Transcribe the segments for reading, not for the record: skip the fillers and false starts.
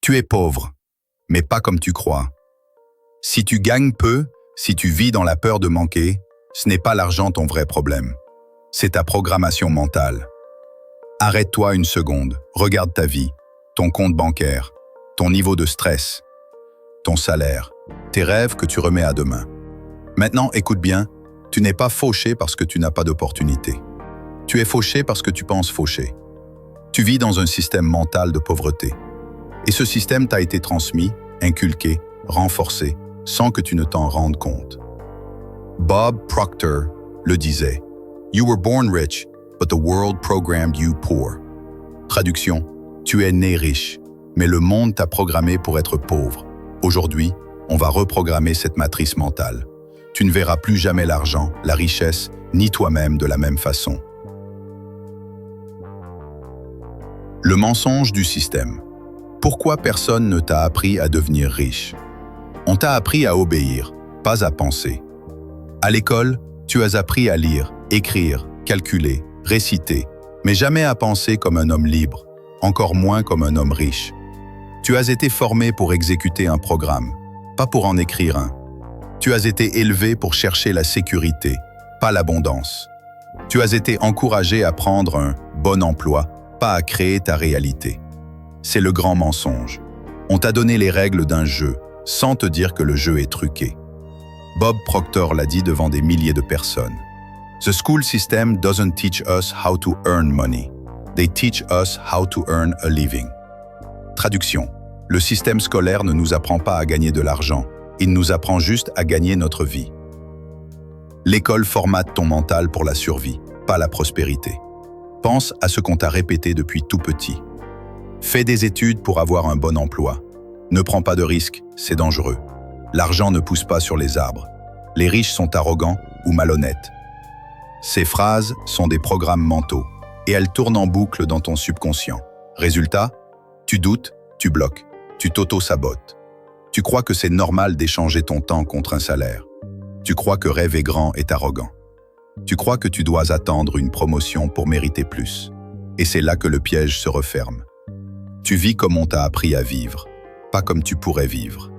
Tu es pauvre, mais pas comme tu crois. Si tu gagnes peu, si tu vis dans la peur de manquer, ce n'est pas l'argent ton vrai problème. C'est ta programmation mentale. Arrête-toi une seconde, regarde ta vie, ton compte bancaire, ton niveau de stress, ton salaire, tes rêves que tu remets à demain. Maintenant, écoute bien, tu n'es pas fauché parce que tu n'as pas d'opportunité. Tu es fauché parce que tu penses fauché. Tu vis dans un système mental de pauvreté. Et ce système t'a été transmis, inculqué, renforcé, sans que tu ne t'en rendes compte. Bob Proctor le disait, « You were born rich, but the world programmed you poor. » Traduction, tu es né riche, mais le monde t'a programmé pour être pauvre. Aujourd'hui, on va reprogrammer cette matrice mentale. Tu ne verras plus jamais l'argent, la richesse, ni toi-même de la même façon. Le mensonge du système. Pourquoi personne ne t'a appris à devenir riche? On t'a appris à obéir, pas à penser. À l'école, tu as appris à lire, écrire, calculer, réciter, mais jamais à penser comme un homme libre, encore moins comme un homme riche. Tu as été formé pour exécuter un programme, pas pour en écrire un. Tu as été élevé pour chercher la sécurité, pas l'abondance. Tu as été encouragé à prendre un bon emploi, pas à créer ta réalité. C'est le grand mensonge. On t'a donné les règles d'un jeu, sans te dire que le jeu est truqué. Bob Proctor l'a dit devant des milliers de personnes. The school system doesn't teach us how to earn money. They teach us how to earn a living. Traduction. Le système scolaire ne nous apprend pas à gagner de l'argent. Il nous apprend juste à gagner notre vie. L'école formate ton mental pour la survie, pas la prospérité. Pense à ce qu'on t'a répété depuis tout petit. Fais des études pour avoir un bon emploi. Ne prends pas de risques, c'est dangereux. L'argent ne pousse pas sur les arbres. Les riches sont arrogants ou malhonnêtes. Ces phrases sont des programmes mentaux et elles tournent en boucle dans ton subconscient. Résultat, tu doutes, tu bloques, tu t'auto-sabotes. Tu crois que c'est normal d'échanger ton temps contre un salaire. Tu crois que rêver grand est arrogant. Tu crois que tu dois attendre une promotion pour mériter plus. Et c'est là que le piège se referme. Tu vis comme on t'a appris à vivre, pas comme tu pourrais vivre.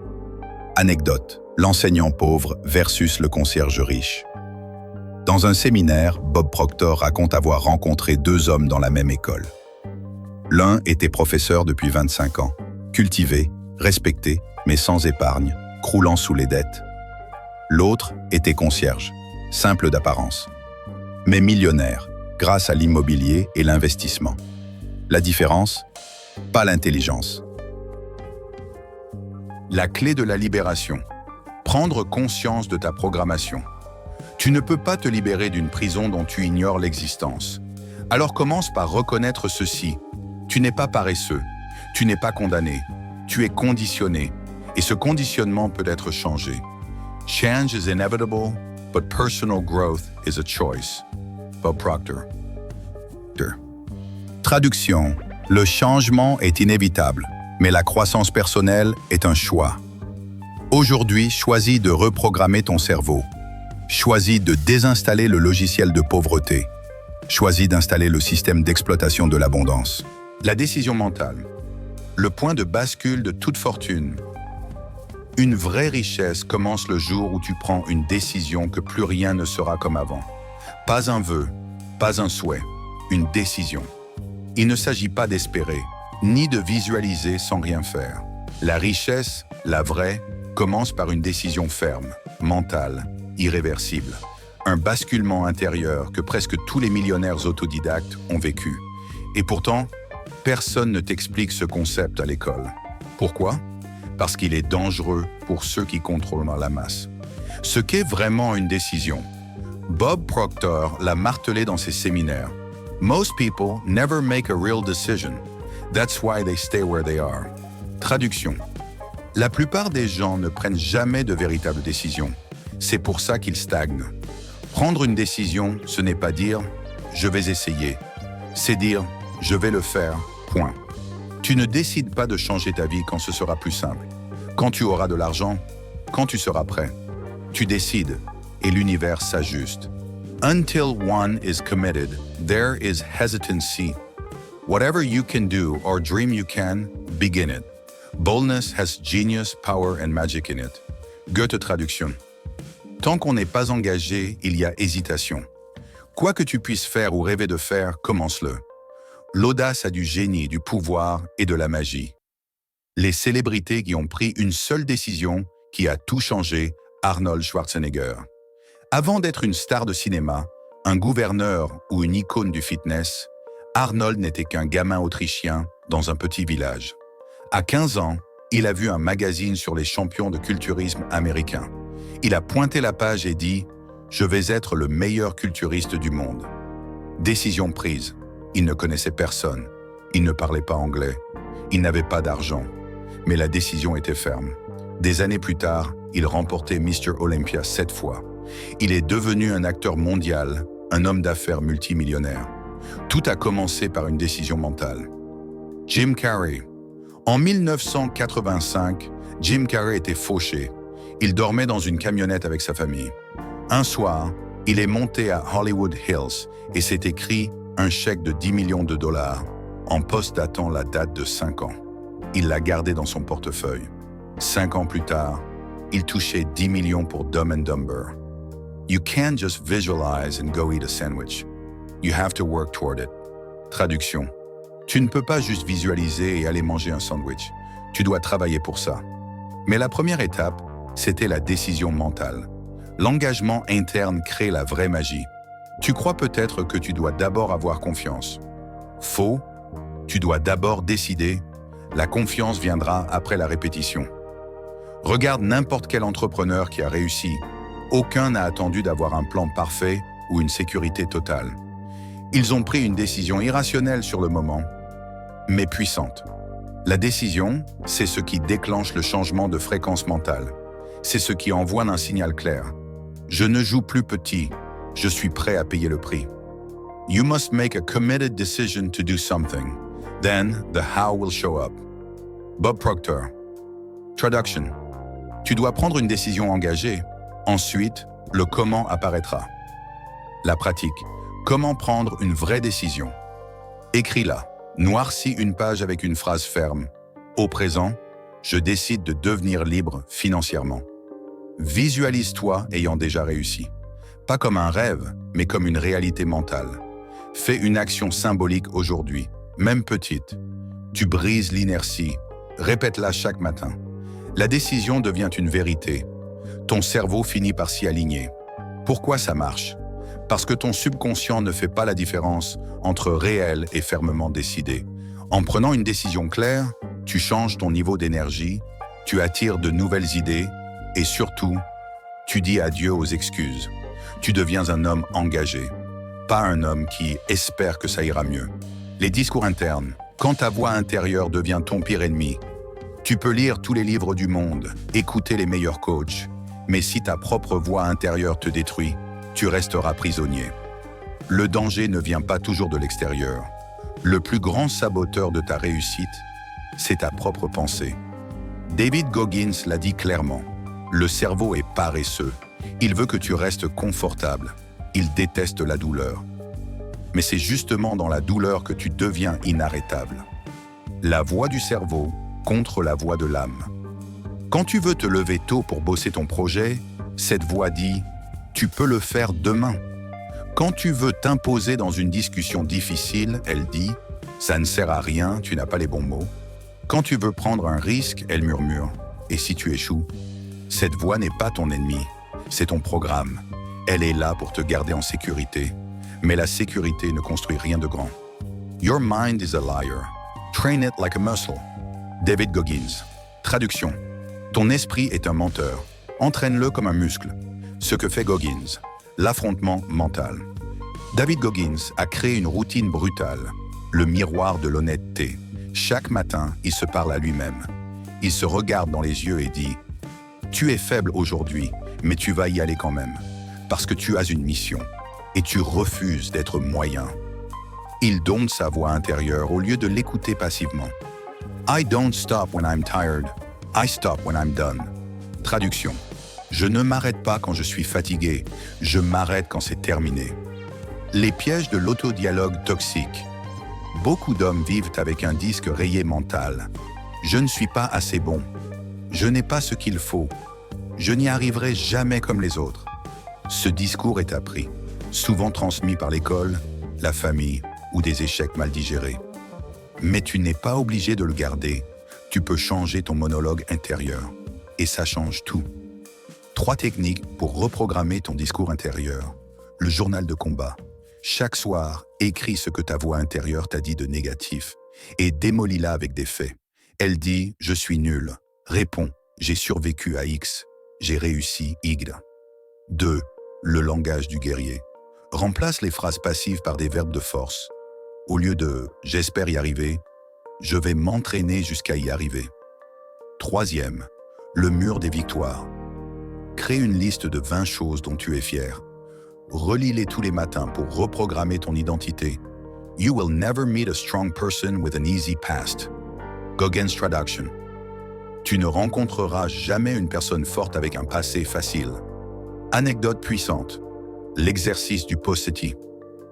Anecdote, l'enseignant pauvre versus le concierge riche. Dans un séminaire, Bob Proctor raconte avoir rencontré deux hommes dans la même école. L'un était professeur depuis 25 ans, cultivé, respecté, mais sans épargne, croulant sous les dettes. L'autre était concierge, simple d'apparence, mais millionnaire, grâce à l'immobilier et l'investissement. La différence? Pas l'intelligence. La clé de la libération. Prendre conscience de ta programmation. Tu ne peux pas te libérer d'une prison dont tu ignores l'existence. Alors commence par reconnaître ceci. Tu n'es pas paresseux, tu n'es pas condamné, tu es conditionné, et ce conditionnement peut être changé. Change is inevitable, but personal growth is a choice. Bob Proctor. Traduction. Le changement est inévitable, mais la croissance personnelle est un choix. Aujourd'hui, choisis de reprogrammer ton cerveau. Choisis de désinstaller le logiciel de pauvreté. Choisis d'installer le système d'exploitation de l'abondance. La décision mentale. Le point de bascule de toute fortune. Une vraie richesse commence le jour où tu prends une décision que plus rien ne sera comme avant. Pas un vœu, pas un souhait, une décision. Il ne s'agit pas d'espérer, ni de visualiser sans rien faire. La richesse, la vraie, commence par une décision ferme, mentale, irréversible. Un basculement intérieur que presque tous les millionnaires autodidactes ont vécu. Et pourtant, personne ne t'explique ce concept à l'école. Pourquoi? Parce qu'il est dangereux pour ceux qui contrôlent la masse. Ce qu'est vraiment une décision. Bob Proctor l'a martelé dans ses séminaires. Most people never make a real decision. That's why they stay where they are. Traduction. La plupart des gens ne prennent jamais de véritables décisions. C'est pour ça qu'ils stagnent. Prendre une décision, ce n'est pas dire « je vais essayer ». C'est dire « je vais le faire ». Point. Tu ne décides pas de changer ta vie quand ce sera plus simple. Quand tu auras de l'argent, quand tu seras prêt. Tu décides et l'univers s'ajuste. Until one is committed, there is hesitancy. Whatever you can do or dream you can, begin it. Boldness has genius, power and magic in it. Goethe traduction. Tant qu'on n'est pas engagé, il y a hésitation. Quoi que tu puisses faire ou rêver de faire, commence-le. L'audace a du génie, du pouvoir et de la magie. Les célébrités qui ont pris une seule décision qui a tout changé, Arnold Schwarzenegger. Avant d'être une star de cinéma, un gouverneur ou une icône du fitness, Arnold n'était qu'un gamin autrichien dans un petit village. À 15 ans, il a vu un magazine sur les champions de culturisme américains. Il a pointé la page et dit « Je vais être le meilleur culturiste du monde ». Décision prise. Il ne connaissait personne. Il ne parlait pas anglais. Il n'avait pas d'argent. Mais la décision était ferme. Des années plus tard, il remportait Mr. Olympia 7 fois. Il est devenu un acteur mondial, un homme d'affaires multimillionnaire. Tout a commencé par une décision mentale. Jim Carrey. En 1985, Jim Carrey était fauché. Il dormait dans une camionnette avec sa famille. Un soir, il est monté à Hollywood Hills et s'est écrit un chèque de 10 millions de dollars en post-datant la date de 5 ans. Il l'a gardé dans son portefeuille. 5 ans plus tard, il touchait 10 millions pour Dumb and Dumber. You can't just visualize and go eat a sandwich. You have to work toward it. Traduction. Tu ne peux pas juste visualiser et aller manger un sandwich. Tu dois travailler pour ça. Mais la première étape, c'était la décision mentale. L'engagement interne crée la vraie magie. Tu crois peut-être que tu dois d'abord avoir confiance. Faux. Tu dois d'abord décider. La confiance viendra après la répétition. Regarde n'importe quel entrepreneur qui a réussi. Aucun n'a attendu d'avoir un plan parfait ou une sécurité totale. Ils ont pris une décision irrationnelle sur le moment, mais puissante. La décision, c'est ce qui déclenche le changement de fréquence mentale. C'est ce qui envoie un signal clair. Je ne joue plus petit, je suis prêt à payer le prix. You must make a committed decision to do something. Then the how will show up. Bob Proctor. Traduction. Tu dois prendre une décision engagée. Ensuite, le comment apparaîtra. La pratique. Comment prendre une vraie décision? Écris-la. Noircis une page avec une phrase ferme. Au présent, je décide de devenir libre financièrement. Visualise-toi ayant déjà réussi. Pas comme un rêve, mais comme une réalité mentale. Fais une action symbolique aujourd'hui, même petite. Tu brises l'inertie. Répète-la chaque matin. La décision devient une vérité. Ton cerveau finit par s'y aligner. Pourquoi ça marche? Parce que ton subconscient ne fait pas la différence entre réel et fermement décidé. En prenant une décision claire, tu changes ton niveau d'énergie, tu attires de nouvelles idées et surtout, tu dis adieu aux excuses. Tu deviens un homme engagé, pas un homme qui espère que ça ira mieux. Les discours internes, quand ta voix intérieure devient ton pire ennemi, tu peux lire tous les livres du monde, écouter les meilleurs coachs, mais si ta propre voix intérieure te détruit, tu resteras prisonnier. Le danger ne vient pas toujours de l'extérieur. Le plus grand saboteur de ta réussite, c'est ta propre pensée. David Goggins l'a dit clairement. Le cerveau est paresseux. Il veut que tu restes confortable. Il déteste la douleur. Mais c'est justement dans la douleur que tu deviens inarrêtable. La voix du cerveau contre la voix de l'âme. Quand tu veux te lever tôt pour bosser ton projet, cette voix dit « Tu peux le faire demain ». Quand tu veux t'imposer dans une discussion difficile, elle dit « Ça ne sert à rien, tu n'as pas les bons mots ». Quand tu veux prendre un risque, elle murmure « Et si tu échoues ?» Cette voix n'est pas ton ennemi, c'est ton programme. Elle est là pour te garder en sécurité. Mais la sécurité ne construit rien de grand. Your mind is a liar. Train it like a muscle. David Goggins. Traduction. Ton esprit est un menteur. Entraîne-le comme un muscle. Ce que fait Goggins. L'affrontement mental. David Goggins a créé une routine brutale. Le miroir de l'honnêteté. Chaque matin, il se parle à lui-même. Il se regarde dans les yeux et dit « Tu es faible aujourd'hui, mais tu vas y aller quand même. Parce que tu as une mission. Et tu refuses d'être moyen. » Il donne sa voix intérieure au lieu de l'écouter passivement. I don't stop when I'm tired. I stop when I'm done. Traduction. Je ne m'arrête pas quand je suis fatigué. Je m'arrête quand c'est terminé. Les pièges de l'autodialogue toxique. Beaucoup d'hommes vivent avec un disque rayé mental. Je ne suis pas assez bon. Je n'ai pas ce qu'il faut. Je n'y arriverai jamais comme les autres. Ce discours est appris, souvent transmis par l'école, la famille ou des échecs mal digérés. Mais tu n'es pas obligé de le garder. Tu peux changer ton monologue intérieur. Et ça change tout. 3 techniques pour reprogrammer ton discours intérieur. Le journal de combat. Chaque soir, écris ce que ta voix intérieure t'a dit de négatif et démolis-la avec des faits. Elle dit « Je suis nul ». Réponds « J'ai survécu à X. J'ai réussi Y ». 2. Le langage du guerrier. Remplace les phrases passives par des verbes de force. Au lieu de « j'espère y arriver », je vais m'entraîner jusqu'à y arriver. 3e, le mur des victoires. Crée une liste de 20 choses dont tu es fier. Relis-les tous les matins pour reprogrammer ton identité. You will never meet a strong person with an easy past. Goggins Traduction. Tu ne rencontreras jamais une personne forte avec un passé facile. Anecdote puissante. L'exercice du post-it.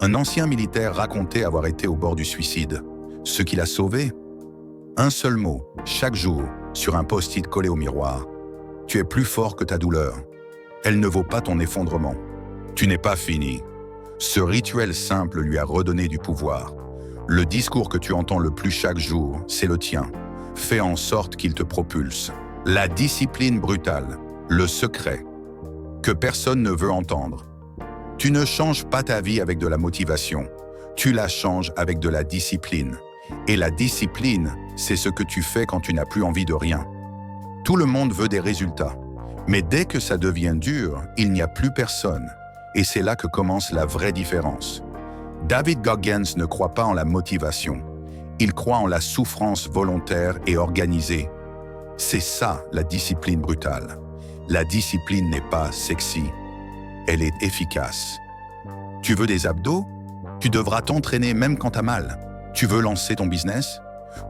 Un ancien militaire racontait avoir été au bord du suicide. Ce qui l'a sauvé? Un seul mot, chaque jour, sur un post-it collé au miroir. Tu es plus fort que ta douleur. Elle ne vaut pas ton effondrement. Tu n'es pas fini. Ce rituel simple lui a redonné du pouvoir. Le discours que tu entends le plus chaque jour, c'est le tien. Fais en sorte qu'il te propulse. La discipline brutale, le secret, que personne ne veut entendre. Tu ne changes pas ta vie avec de la motivation. Tu la changes avec de la discipline. Et la discipline, c'est ce que tu fais quand tu n'as plus envie de rien. Tout le monde veut des résultats. Mais dès que ça devient dur, il n'y a plus personne. Et c'est là que commence la vraie différence. David Goggins ne croit pas en la motivation. Il croit en la souffrance volontaire et organisée. C'est ça, la discipline brutale. La discipline n'est pas sexy. Elle est efficace. Tu veux des abdos? Tu devras t'entraîner même quand t'as mal. Tu veux lancer ton business?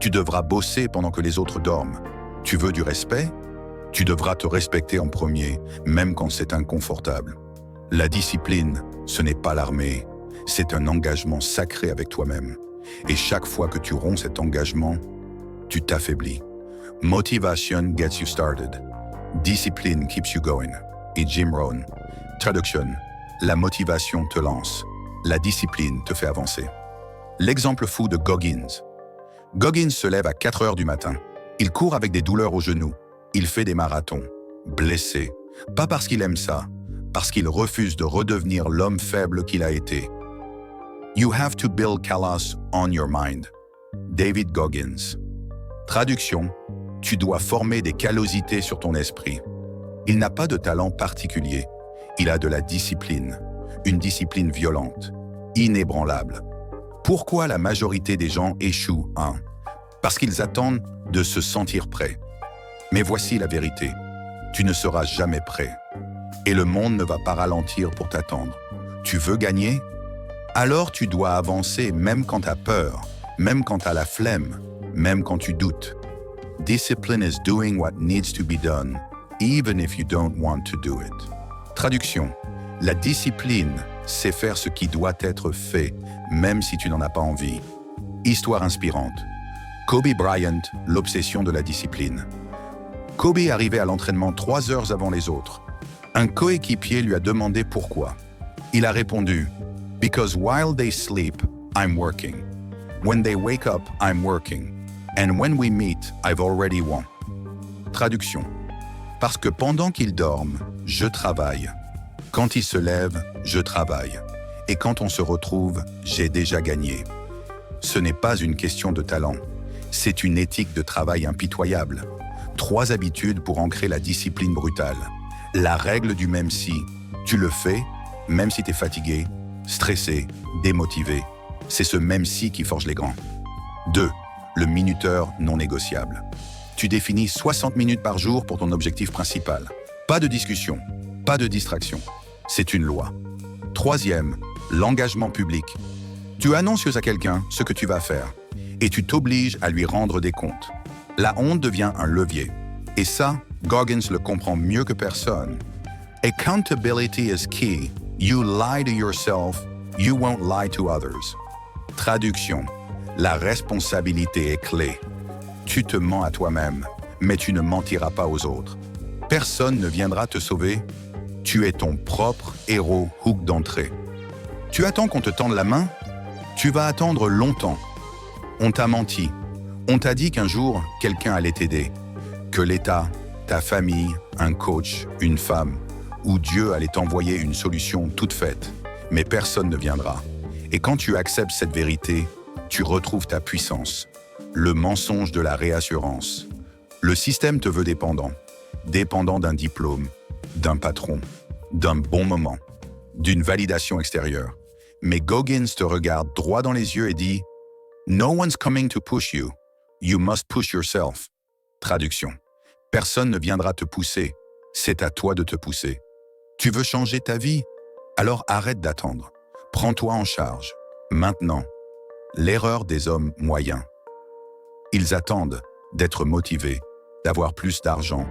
Tu devras bosser pendant que les autres dorment. Tu veux du respect? Tu devras te respecter en premier, même quand c'est inconfortable. La discipline, ce n'est pas l'armée, c'est un engagement sacré avec toi-même. Et chaque fois que tu romps cet engagement, tu t'affaiblis. Motivation gets you started. Discipline keeps you going. Et Jim Rohn. Traduction. La motivation te lance. La discipline te fait avancer. L'exemple fou de Goggins. Goggins se lève à 4 heures du matin. Il court avec des douleurs aux genoux. Il fait des marathons. Blessé. Pas parce qu'il aime ça, parce qu'il refuse de redevenir l'homme faible qu'il a été. You have to build callous on your mind. David Goggins. Traduction. Tu dois former des callosités sur ton esprit. Il n'a pas de talent particulier. Il a de la discipline. Une discipline violente, inébranlable. Pourquoi la majorité des gens échouent? Parce qu'ils attendent de se sentir prêts. Mais voici la vérité. Tu ne seras jamais prêt. Et le monde ne va pas ralentir pour t'attendre. Tu veux gagner? Alors tu dois avancer même quand tu as peur, même quand tu as la flemme, même quand tu doutes. Discipline is doing what needs to be done, even if you don't want to do it. Traduction. La discipline, c'est faire ce qui doit être fait, même si tu n'en as pas envie. Histoire inspirante. Kobe Bryant, l'obsession de la discipline. Kobe arrivait à l'entraînement 3 heures avant les autres. Un coéquipier lui a demandé pourquoi. Il a répondu « Because while they sleep, I'm working. When they wake up, I'm working. And when we meet, I've already won. » Traduction. Parce que pendant qu'ils dorment, je travaille. Quand ils se lèvent, je travaille. Et quand on se retrouve, j'ai déjà gagné. Ce n'est pas une question de talent. C'est une éthique de travail impitoyable. 3 habitudes pour ancrer la discipline brutale. La règle du même si. Tu le fais, même si tu es fatigué, stressé, démotivé. C'est ce même si qui forge les grands. 2. Le minuteur non négociable. Tu définis 60 minutes par jour pour ton objectif principal. Pas de discussion, pas de distraction. C'est une loi. 3e, l'engagement public. Tu annonces à quelqu'un ce que tu vas faire et tu t'obliges à lui rendre des comptes. La honte devient un levier. Et ça, Goggins le comprend mieux que personne. Accountability is key. You lie to yourself, you won't lie to others. Traduction. La responsabilité est clé. Tu te mens à toi-même, mais tu ne mentiras pas aux autres. Personne ne viendra te sauver. Tu es ton propre héros hook d'entrée. Tu attends qu'on te tende la main? Tu vas attendre longtemps. On t'a menti. On t'a dit qu'un jour, quelqu'un allait t'aider. Que l'État, ta famille, un coach, une femme, ou Dieu allait t'envoyer une solution toute faite. Mais personne ne viendra. Et quand tu acceptes cette vérité, tu retrouves ta puissance. Le mensonge de la réassurance. Le système te veut dépendant. Dépendant d'un diplôme, d'un patron, d'un bon moment, d'une validation extérieure. Mais Goggins te regarde droit dans les yeux et dit « No one's coming to push you. You must push yourself. » Traduction. Personne ne viendra te pousser. C'est à toi de te pousser. Tu veux changer ta vie? Alors arrête d'attendre. Prends-toi en charge. Maintenant. L'erreur des hommes moyens. Ils attendent d'être motivés, d'avoir plus d'argent,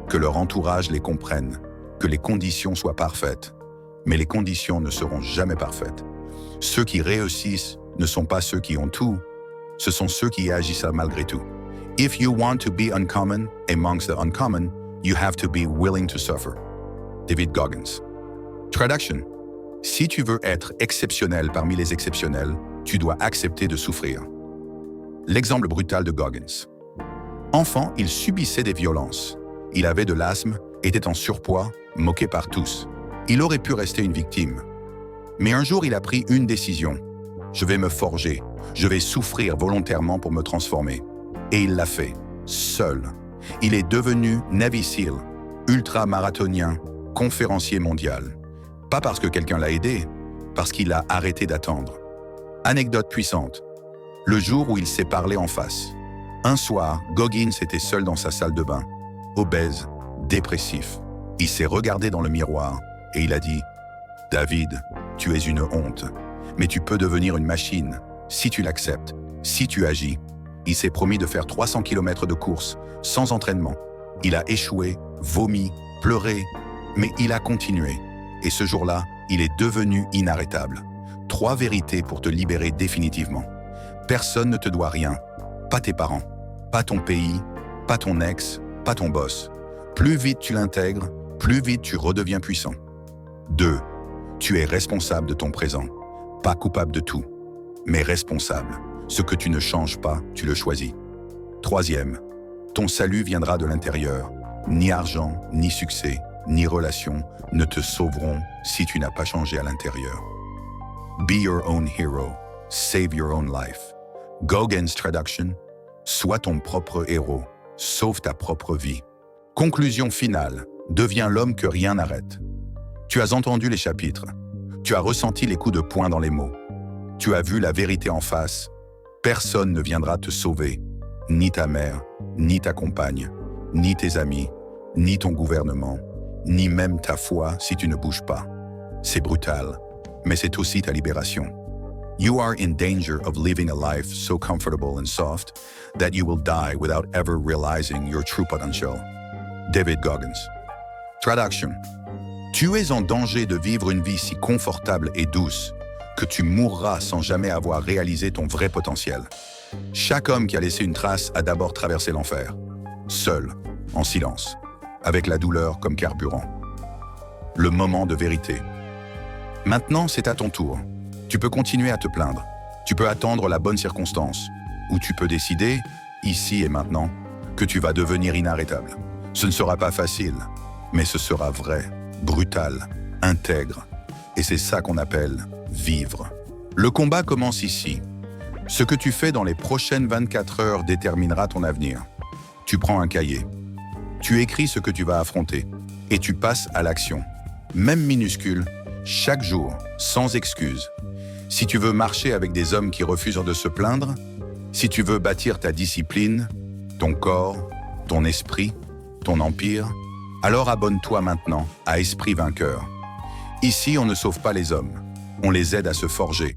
que leur entourage les comprenne, que les conditions soient parfaites. Mais les conditions ne seront jamais parfaites. Ceux qui réussissent ne sont pas ceux qui ont tout, ce sont ceux qui agissent malgré tout. If you want to be uncommon amongst the uncommon, you have to be willing to suffer. David Goggins. Traduction. Si tu veux être exceptionnel parmi les exceptionnels, tu dois accepter de souffrir. L'exemple brutal de Goggins. Enfant, il subissait des violences. Il avait de l'asthme, était en surpoids, moqué par tous. Il aurait pu rester une victime. Mais un jour, il a pris une décision. Je vais me forger. Je vais souffrir volontairement pour me transformer. Et il l'a fait, seul. Il est devenu Navy SEAL, ultra-marathonien, conférencier mondial. Pas parce que quelqu'un l'a aidé, parce qu'il a arrêté d'attendre. Anecdote puissante. Le jour où il s'est parlé en face. Un soir, Goggins était seul dans sa salle de bain, obèse, dépressif. Il s'est regardé dans le miroir et il a dit « David, tu es une honte, mais tu peux devenir une machine si tu l'acceptes, si tu agis. » Il s'est promis de faire 300 km de course, sans entraînement. Il a échoué, vomi, pleuré, mais il a continué. Et ce jour-là, il est devenu inarrêtable. 3 vérités pour te libérer définitivement. Personne ne te doit rien. Pas tes parents, pas ton pays, pas ton ex, pas ton boss. Plus vite tu l'intègres, plus vite tu redeviens puissant. 2. Tu es responsable de ton présent. Pas coupable de tout, mais responsable. Ce que tu ne changes pas, tu le choisis. 3e, ton salut viendra de l'intérieur. Ni argent, ni succès, ni relation ne te sauveront si tu n'as pas changé à l'intérieur. Be your own hero. Save your own life. Goggins Traduction. Sois ton propre héros. Sauve ta propre vie. Conclusion finale. Deviens l'homme que rien n'arrête. Tu as entendu les chapitres. Tu as ressenti les coups de poing dans les mots. Tu as vu la vérité en face. Personne ne viendra te sauver. Ni ta mère, ni ta compagne, ni tes amis, ni ton gouvernement, ni même ta foi si tu ne bouges pas. C'est brutal, mais c'est aussi ta libération. You are in danger of living a life so comfortable and soft that you will die without ever realizing your true potential. David Goggins. Traduction. Tu es en danger de vivre une vie si confortable et douce que tu mourras sans jamais avoir réalisé ton vrai potentiel. Chaque homme qui a laissé une trace a d'abord traversé l'enfer, seul, en silence, avec la douleur comme carburant. Le moment de vérité. Maintenant, c'est à ton tour. Tu peux continuer à te plaindre. Tu peux attendre la bonne circonstance. Ou tu peux décider, ici et maintenant, que tu vas devenir inarrêtable. Ce ne sera pas facile, mais ce sera vrai, brutal, intègre. Et c'est ça qu'on appelle vivre. Le combat commence ici. Ce que tu fais dans les prochaines 24 heures déterminera ton avenir. Tu prends un cahier. Tu écris ce que tu vas affronter. Et tu passes à l'action. Même minuscule, chaque jour, sans excuse. Si tu veux marcher avec des hommes qui refusent de se plaindre, si tu veux bâtir ta discipline, ton corps, ton esprit, ton empire, alors abonne-toi maintenant à Esprit Vainqueur. Ici, on ne sauve pas les hommes, on les aide à se forger,